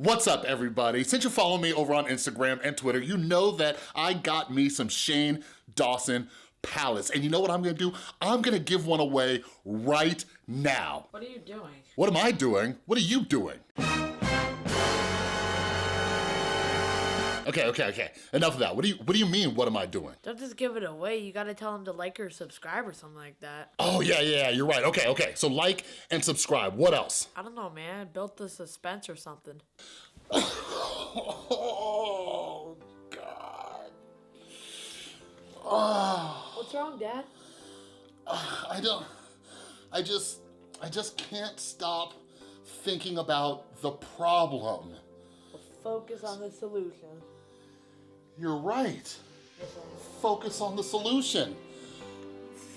What's up, everybody? Since you follow me over on Instagram and Twitter, you know that I got me some Shane Dawson palettes. And you know what I'm gonna do? I'm gonna give one away right now. What are you doing? What am I doing? What are you doing? Okay. Enough of that. What do you mean, what am I doing? Don't just give it away. You gotta tell them to like or subscribe or something like that. Oh, yeah, you're right. Okay. So like and subscribe. What else? I don't know, man. Built the suspense or something. Oh, God. Oh. What's wrong, Dad? I just can't stop thinking about the problem. Well, focus on the solution. You're right. Yes, Focus on the solution.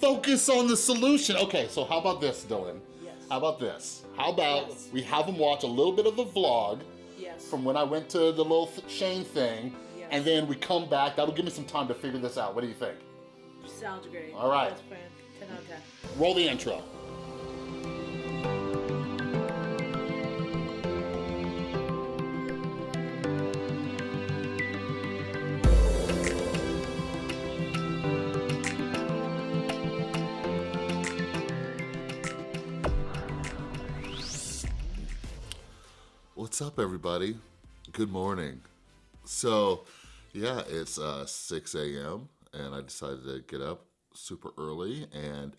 Focus on the solution. Okay, so how about this, Dylan? Yes. How about this? How about Yes. we have them watch a little bit of the vlog Yes. from when I went to the little Shane thing, Yes. and then we come back. That'll give me some time to figure this out. What do you think? Sounds great. All right. Best plan. 10 out of 10. Roll the intro. What's up, everybody? Good morning. So, yeah, it's 6 a.m. and I decided to get up super early and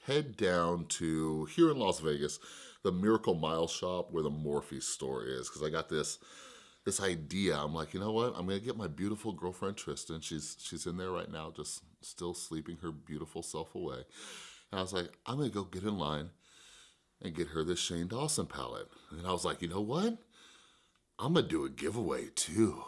head down to, here in Las Vegas, the Miracle Mile shop where the Morphe store is, because I got this idea. I'm like, you know what? I'm gonna get my beautiful girlfriend Tristan. She's in there right now, just still sleeping her beautiful self away. And I was like, I'm gonna go get in line and get her this Shane Dawson palette. And I was like, you know what? I'm gonna do a giveaway too,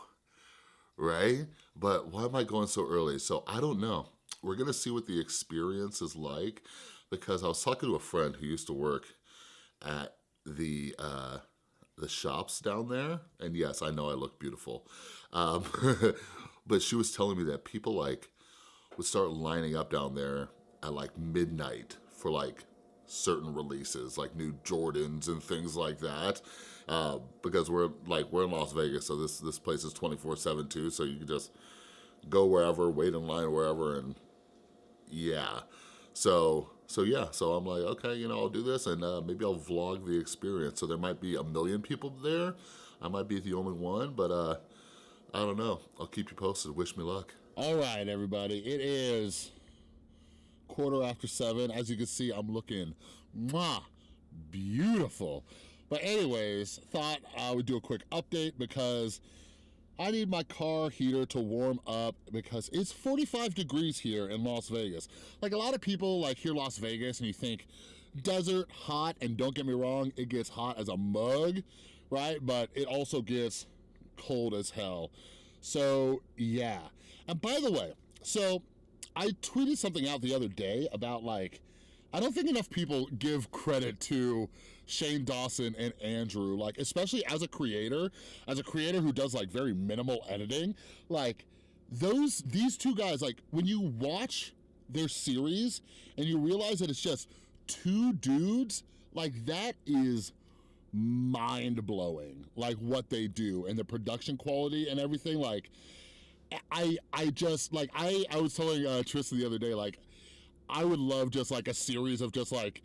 right? But why am I going so early? So I don't know. We're gonna see what the experience is like, because I was talking to a friend who used to work at the shops down there. And yes, I know I look beautiful. But she was telling me that people like would start lining up down there at like midnight for like certain releases, like new Jordans and things like that, because we're in Las Vegas, so this place is 24/7 too, so you can just go wherever, wait in line wherever, and yeah. So I'm like, okay, you know, I'll do this, and maybe I'll vlog the experience. So there might be 1 million people there. I might be the only one, but I don't know. I'll keep you posted. Wish me luck. All right, everybody. It is 7:15. As you can see, I'm looking beautiful. But anyways, thought I would do a quick update because I need my car heater to warm up because it's 45 degrees here in Las Vegas. Like, a lot of people like hear Las Vegas and you think desert, hot, and don't get me wrong, it gets hot as a mug, right? But it also gets cold as hell. So yeah. And by the way, so I tweeted something out the other day about, like, I don't think enough people give credit to Shane Dawson and Andrew, like, especially as a creator who does like very minimal editing. Like, these two guys, like, when you watch their series and you realize that it's just two dudes, like, that is mind-blowing, like, what they do and the production quality and everything. Like, I just, like, I was telling Tristan the other day, like, I would love just like a series of just like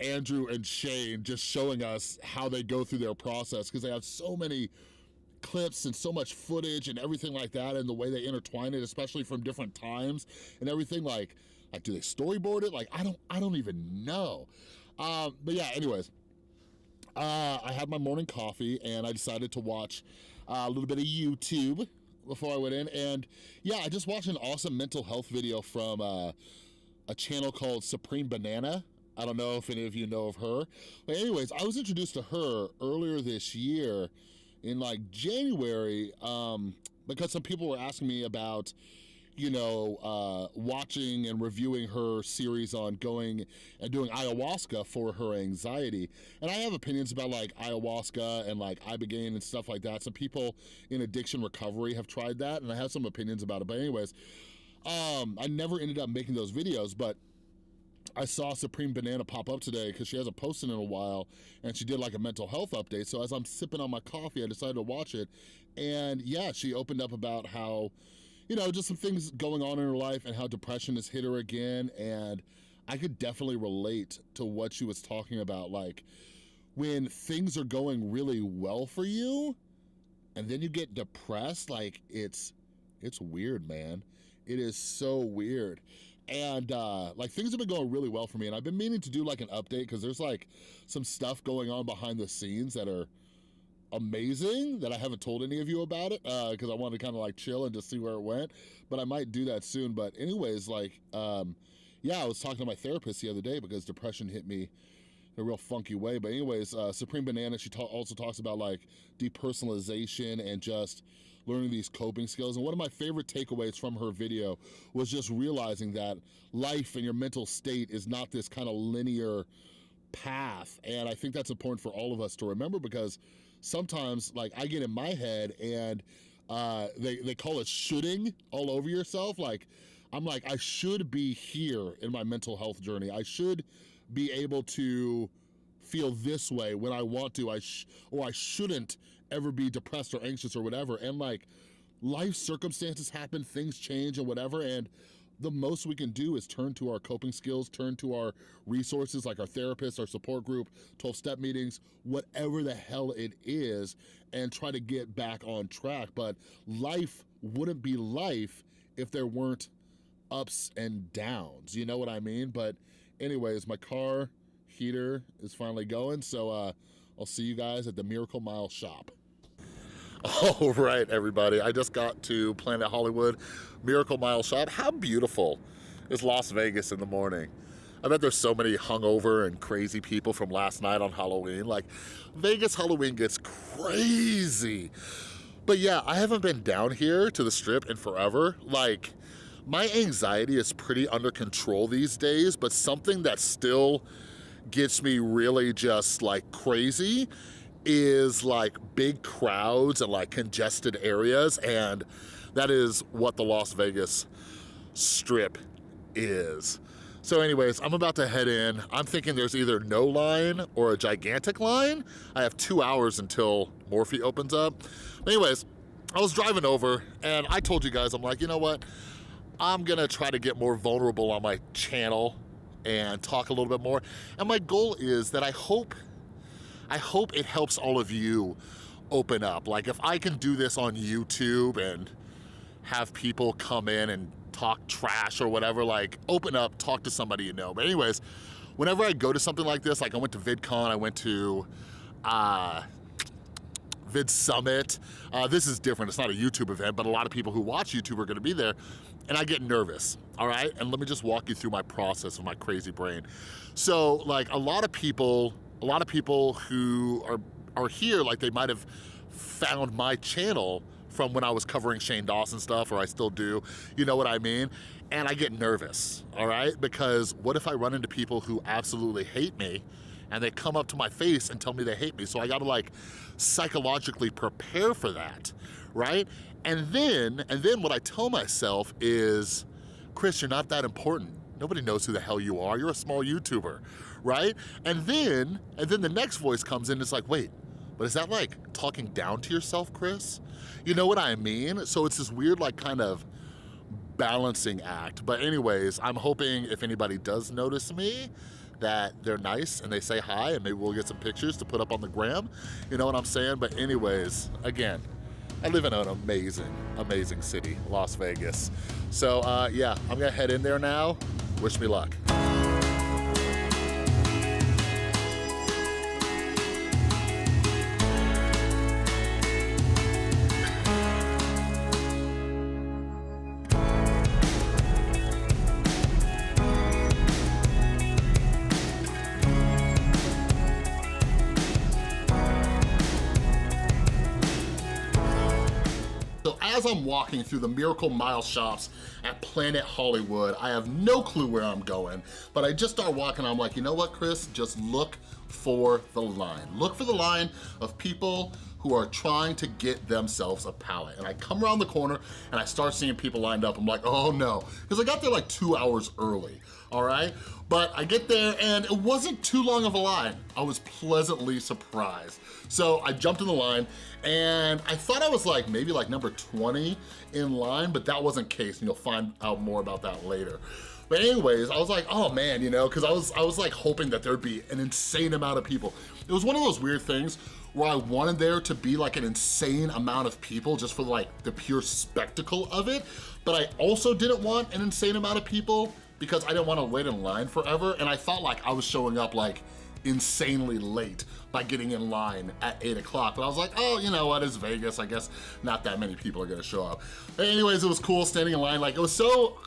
Andrew and Shane just showing us how they go through their process, because they have so many clips and so much footage and everything like that, and the way they intertwine it, especially from different times and everything. Like do they storyboard it? Like, I don't even know. But yeah, anyways, I had my morning coffee and I decided to watch a little bit of YouTube before I went in. And yeah, I just watched an awesome mental health video from a channel called Supreme Banana. I don't know if any of you know of her. But anyways, I was introduced to her earlier this year in like January, because some people were asking me about, you know, watching and reviewing her series on going and doing ayahuasca for her anxiety. And I have opinions about like ayahuasca and like ibogaine and stuff like that. Some people in addiction recovery have tried that, and I have some opinions about it. But anyways, I never ended up making those videos, but I saw Supreme Banana pop up today because she hasn't posted in a while, and she did like a mental health update. So as I'm sipping on my coffee, I decided to watch it. And yeah, she opened up about how, you know, just some things going on in her life and how depression has hit her again. And I could definitely relate to what she was talking about. Like, when things are going really well for you and then you get depressed, like it's weird, man. It is so weird. And like, things have been going really well for me, and I've been meaning to do like an update because there's like some stuff going on behind the scenes that are amazing that I haven't told any of you about it because I wanted to kind of like chill and just see where it went, but I might do that soon. But anyways, like, yeah, I was talking to my therapist the other day because depression hit me in a real funky way. But anyways, Supreme Banana, she also talks about like depersonalization and just learning these coping skills. And one of my favorite takeaways from her video was just realizing that life and your mental state is not this kind of linear path. And I think that's important for all of us to remember, because sometimes, like, I get in my head and they call it shoulding all over yourself. Like, I'm like, I should be here in my mental health journey. I should be able to feel this way when I want to, or I shouldn't ever be depressed or anxious or whatever. And like, life circumstances happen, things change and whatever, and the most we can do is turn to our coping skills, turn to our resources like our therapist, our support group, 12-step meetings, whatever the hell it is, and try to get back on track. But life wouldn't be life if there weren't ups and downs, you know what I mean? But anyways, my car heater is finally going, so I'll see you guys at the Miracle Mile shop. All right, everybody, I just got to Planet Hollywood Miracle Mile shop. How beautiful is Las Vegas in the morning? I bet there's so many hungover and crazy people from last night on Halloween. Like, Vegas Halloween gets crazy. But yeah, I haven't been down here to the Strip in forever. Like, my anxiety is pretty under control these days, but something that still gets me really just like crazy is like big crowds and like congested areas, and that is what the Las Vegas Strip is. So anyways, I'm about to head in. I'm thinking there's either no line or a gigantic line. I have 2 hours until Morphe opens up. But anyways, I was driving over and I told you guys, I'm like, you know what? I'm gonna try to get more vulnerable on my channel and talk a little bit more. And my goal is that I hope it helps all of you open up. Like, if I can do this on YouTube and have people come in and talk trash or whatever, like, open up, talk to somebody you know. But anyways, whenever I go to something like this, like I went to VidCon, I went to Vid Summit. This is different, it's not a YouTube event, but a lot of people who watch YouTube are gonna be there, and I get nervous, all right? And let me just walk you through my process of my crazy brain. So, like, a lot of people who are here, like, they might have found my channel from when I was covering Shane Dawson stuff, or I still do, you know what I mean? And I get nervous, all right? Because what if I run into people who absolutely hate me and they come up to my face and tell me they hate me? So I gotta like psychologically prepare for that, right? And then what I tell myself is, Chris, you're not that important. Nobody knows who the hell you are. You're a small YouTuber, right? And then the next voice comes in, it's like, wait, but is that like talking down to yourself, Chris? You know what I mean? So it's this weird like kind of balancing act. But anyways, I'm hoping if anybody does notice me, that they're nice and they say hi, and maybe we'll get some pictures to put up on the gram. You know what I'm saying? But anyways, again, I live in an amazing, amazing city, Las Vegas. So yeah, I'm gonna head in there now. Wish me luck. As I'm walking through the Miracle Mile shops at Planet Hollywood, I have no clue where I'm going, but I just start walking. I'm like, you know what, Chris? Just look for the line. Look for the line of people who are trying to get themselves a pallet. And I come around the corner and I start seeing people lined up. I'm like, oh no, because I got there like 2 hours early, all right? But I get there and it wasn't too long of a line. I was pleasantly surprised. So I jumped in the line and I thought I was like maybe like number 20 in line, but that wasn't the case, and you'll find out more about that later. But anyways, I was like, oh man, you know, because I was like hoping that there'd be an insane amount of people. It was one of those weird things where I wanted there to be like an insane amount of people just for like the pure spectacle of it, but I also didn't want an insane amount of people because I didn't want to wait in line forever, and I felt like I was showing up like insanely late by getting in line at 8 o'clock. But I was like, oh, you know what, it's Vegas, I guess not that many people are gonna show up. But anyways, it was cool standing in line. Like, it was so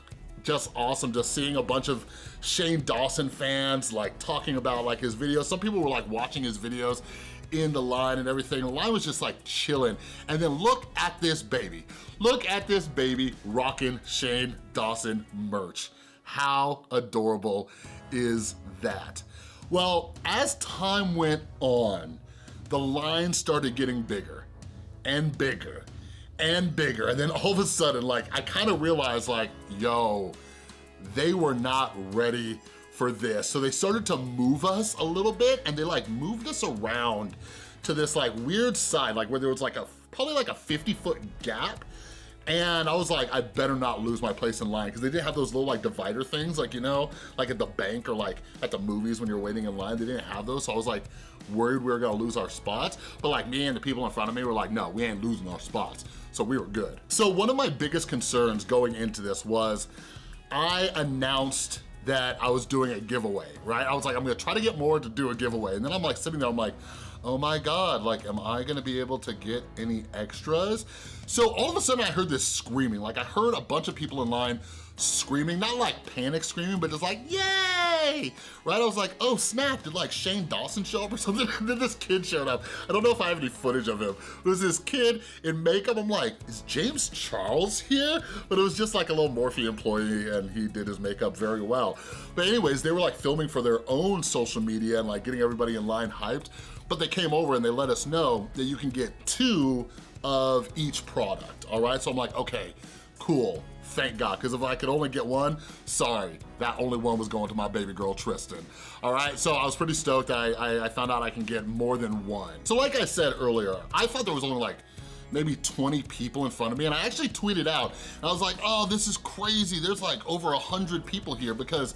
just awesome just seeing a bunch of Shane Dawson fans like talking about like his videos. Some people were like watching his videos in the line and everything. The line was just like chilling. And then look at this baby. Look at this baby rocking Shane Dawson merch. How adorable is that? Well, as time went on, the line started getting bigger and bigger and bigger. And then all of a sudden, like, I kind of realized like, yo, they were not ready for this. So they started to move us a little bit, and they like moved us around to this like weird side, like where there was like probably like a 50-foot gap. And I was like, I better not lose my place in line, because they didn't have those little like divider things, like, you know, like at the bank or like at the movies when you're waiting in line, they didn't have those. So I was like worried we were gonna lose our spots. But like me and the people in front of me were like, no, we ain't losing our spots. So we were good. So one of my biggest concerns going into this was I announced that I was doing a giveaway, right? I was like, I'm gonna try to get more to do a giveaway. And then I'm like sitting there, I'm like, oh my God, like, am I gonna be able to get any extras? So all of a sudden I heard this screaming. Like, I heard a bunch of people in line screaming, not like panic screaming, but just like, yay, right? I was like, oh snap, did like Shane Dawson show up or something? And then this kid showed up. I don't know if I have any footage of him. It was this kid in makeup. I'm like, is James Charles here? But it was just like a little Morphe employee, and he did his makeup very well. But anyways, they were like filming for their own social media and like getting everybody in line hyped. But they came over and they let us know that you can get 2 of each product, all right? So I'm like, okay, cool, thank God, because if I could only get 1, sorry, that only one was going to my baby girl, Tristan, all right? So I was pretty stoked. I found out I can get more than 1. So like I said earlier, I thought there was only like maybe 20 people in front of me, and I actually tweeted out, and I was like, oh, this is crazy. There's like over 100 people here, because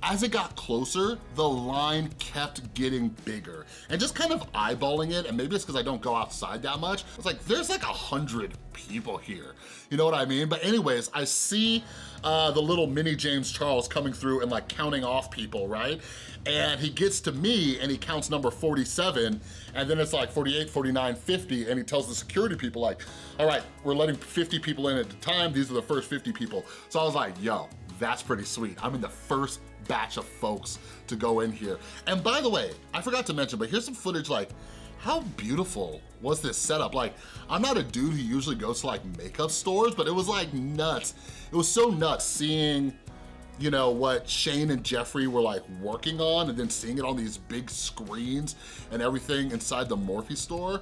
as it got closer, the line kept getting bigger. And just kind of eyeballing it, and maybe it's because I don't go outside that much, it's like, there's like 100 people here. You know what I mean? But anyways, I see the little mini James Charles coming through and like counting off people, right? And he gets to me and he counts number 47, and then it's like 48, 49, 50, and he tells the security people like, all right, we're letting 50 people in at a time. These are the first 50 people. So I was like, yo, that's pretty sweet. I'm in the first batch of folks to go in here. And by the way, I forgot to mention, but here's some footage. Like, how beautiful was this setup? Like, I'm not a dude who usually goes to like makeup stores, but it was like nuts. It was so nuts seeing, you know, what Shane and Jeffrey were like working on, and then seeing it on these big screens and everything inside the Morphe store.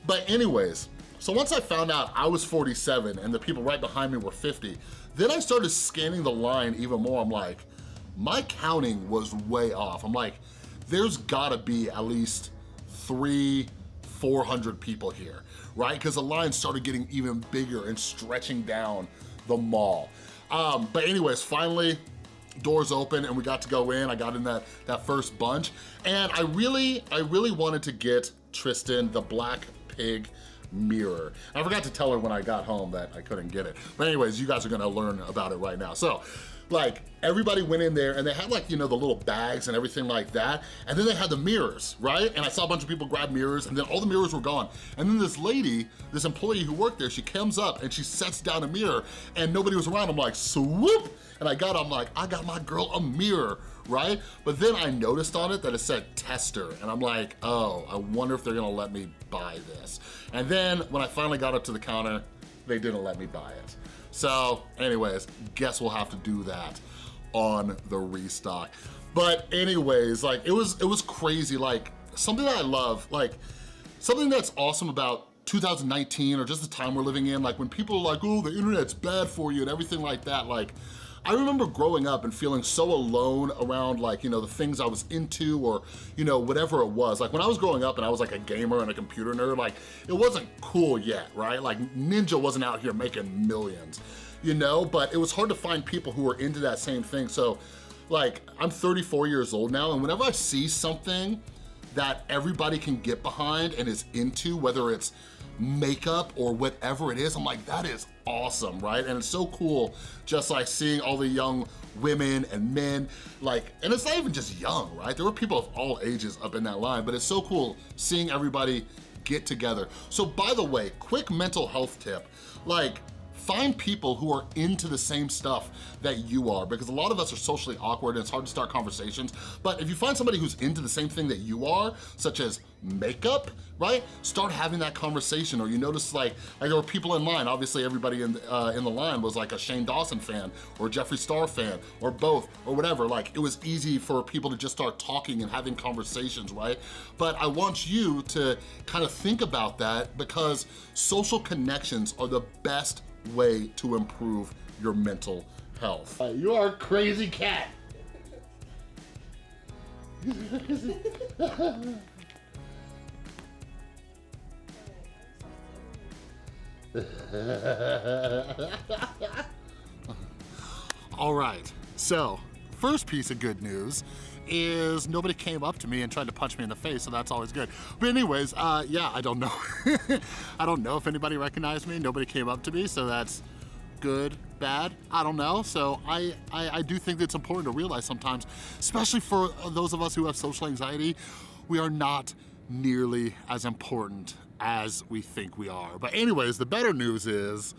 But anyways, so once I found out I was 47 and the people right behind me were 50, then I started scanning the line even more. I'm like, my counting was way off. I'm like, there's gotta be at least 300-400 people here, right? Because the line started getting even bigger and stretching down the mall. But anyways, finally, doors open and we got to go in. I got in that first bunch, and I really wanted to get Tristan the black pig mirror. I forgot to tell her when I got home that I couldn't get it. But anyways, you guys are gonna learn about it right now. So, like, everybody went in there and they had like, you know, the little bags and everything like that. And then they had the mirrors, right? And I saw a bunch of people grab mirrors, and then all the mirrors were gone. And then this lady, this employee who worked there, she comes up and she sets down a mirror, and nobody was around. I'm like, swoop! And I'm like, I got my girl a mirror, right? But then I noticed on it that it said tester, and I'm like, oh, I wonder if they're gonna let me buy this. And then when I finally got up to the counter, they didn't let me buy it. So anyways, guess we'll have to do that on the restock. But anyways, like, it was crazy. Like, something that I love, like, Something that's awesome about 2019 or just the time we're living in, like when people are like, oh, the internet's bad for you and everything like that, like, I remember growing up and feeling so alone around like, the things I was into or, whatever it was. Like when I was growing up and I was like a gamer and a computer nerd, like it wasn't cool yet, right? Like Ninja wasn't out here making millions, but it was hard to find people who were into that same thing. So like I'm 34 years old now, and whenever I see something that everybody can get behind and is into, whether it's makeup or whatever it is, I'm like, that is awesome, right? And it's so cool just like seeing all the young women and men, like, and it's not even just young, right? There were people of all ages up in that line, but it's so cool seeing everybody get together. So by the way, quick mental health tip, like, find people who are into the same stuff that you are, because a lot of us are socially awkward and it's hard to start conversations. But if you find somebody who's into the same thing that you are, such as makeup, right? Start having that conversation. Or you notice like there were people in line, obviously everybody in the line was like a Shane Dawson fan or a Jeffree Star fan or both or whatever. Like it was easy for people to just start talking and having conversations, right? But I want you to kind of think about that, because social connections are the best way to improve your mental health. You are a crazy cat. All right, so first piece of good news is nobody came up to me and tried to punch me in the face, so that's always good. But anyways, yeah, I don't know. I don't know if anybody recognized me. Nobody came up to me, so that's good, bad, I don't know. So I do think it's important to realize sometimes, especially for those of us who have social anxiety, we are not nearly as important as we think we are. But anyways, the better news is,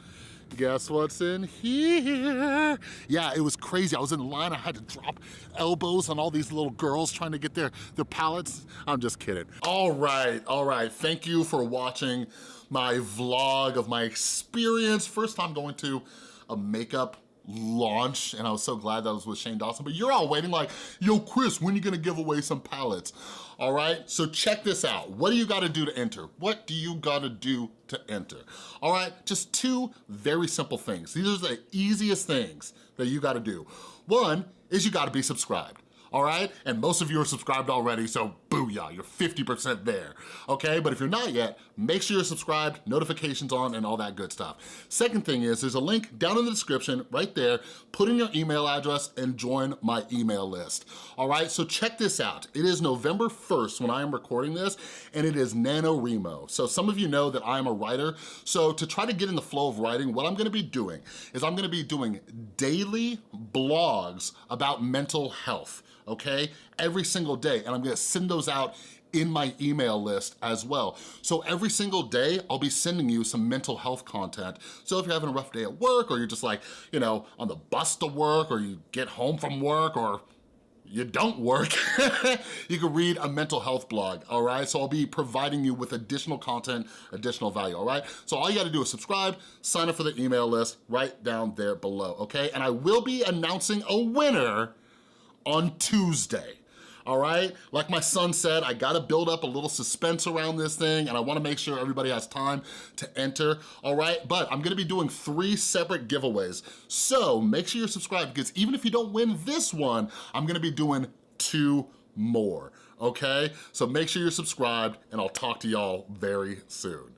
guess what's in here? Yeah, it was crazy. I was in line, I had to drop elbows on all these little girls trying to get their palettes. I'm just kidding. All right. Thank you for watching my vlog of my experience. First time going to a makeup launch, and I was so glad that I was with Shane Dawson. But you're all waiting like, yo, Chris, when are you gonna give away some palettes? All right, so check this out. What do you gotta do to enter? What do you gotta do to enter? All right, just two very simple things. These are the easiest things that you gotta do. One is you gotta be subscribed. All right? And most of you are subscribed already, so booyah, you're 50% there, okay? But if you're not yet, make sure you're subscribed, notifications on, and all that good stuff. Second thing is, there's a link down in the description, right there. Put in your email address and join my email list, all right? So check this out. It is November 1st when I am recording this, and it is NaNoWriMo. So some of you know that I'm a writer, so to try to get in the flow of writing, what I'm gonna be doing is I'm gonna be doing daily blogs about mental health, okay? Every single day, and I'm gonna send those out in my email list as well. So every single day, I'll be sending you some mental health content. So if you're having a rough day at work, or you're just like, on the bus to work, or you get home from work, or you don't work, you can read a mental health blog, all right? So I'll be providing you with additional content, additional value, all right? So all you gotta do is subscribe, sign up for the email list right down there below, okay? And I will be announcing a winner on Tuesday, all right? Like my son said, I gotta build up a little suspense around this thing, and I wanna make sure everybody has time to enter, all right? But I'm gonna be doing 3 separate giveaways. So make sure you're subscribed, because even if you don't win this one, I'm gonna be doing 2 more, okay? So make sure you're subscribed, and I'll talk to y'all very soon.